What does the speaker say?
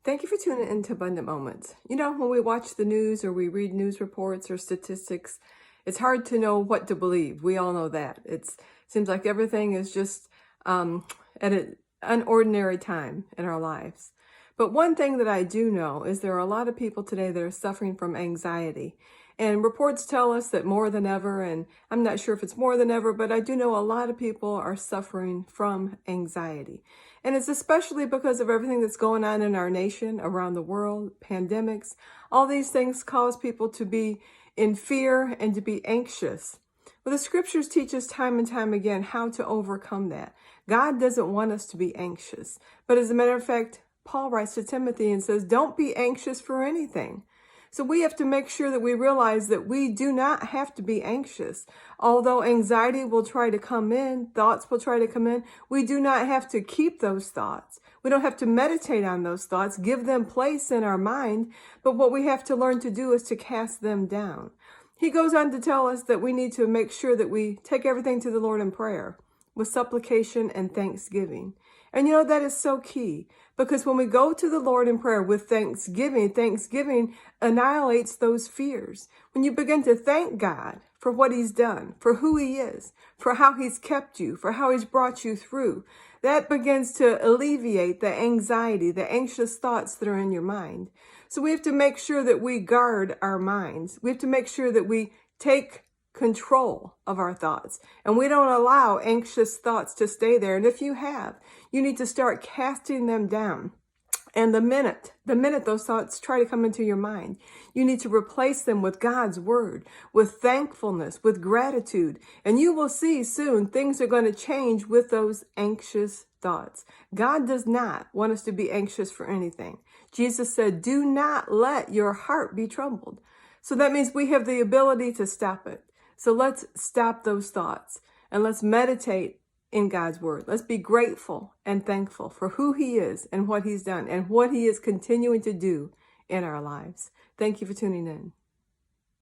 Thank you for tuning into Abundant Moments. You know, when we watch the news or we read news reports or statistics, it's hard to know what to believe. We all know that. It seems like everything is just at an unordinary time in our lives. But one thing that I do know is there are a lot of people today that are suffering from anxiety. And reports tell us that more than ever, and I'm not sure if it's more than ever, but I do know a lot of people are suffering from anxiety. And it's especially because of everything that's going on in our nation, around the world, pandemics. All these things cause people to be in fear and to be anxious. Well, the scriptures teach us time and time again how to overcome that. God doesn't want us to be anxious. But as a matter of fact, Paul writes to Timothy and says, don't be anxious for anything. So we have to make sure that we realize that we do not have to be anxious. Although anxiety will try to come in, thoughts will try to come in, we do not have to keep those thoughts. We don't have to meditate on those thoughts, give them place in our mind, but what we have to learn to do is to cast them down. He goes on to tell us that we need to make sure that we take everything to the Lord in prayer with supplication and thanksgiving. And you know, that is so key because when we go to the Lord in prayer with thanksgiving annihilates those fears. When you begin to thank God for what he's done, for who he is, for how he's kept you, for how he's brought you through, that begins to alleviate the anxiety, the anxious thoughts that are in your mind. So we have to make sure that we guard our minds. We have to make sure that we take control of our thoughts and we don't allow anxious thoughts to stay there. And if you have, you need to start casting them down. And the minute those thoughts try to come into your mind, you need to replace them with God's word, with thankfulness, with gratitude. And you will see soon things are going to change with those anxious thoughts. God does not want us to be anxious for anything. Jesus said, do not let your heart be troubled. So that means we have the ability to stop it. So let's stop those thoughts and let's meditate in God's word. Let's be grateful and thankful for who he is and what he's done and what he is continuing to do in our lives. Thank you for tuning in.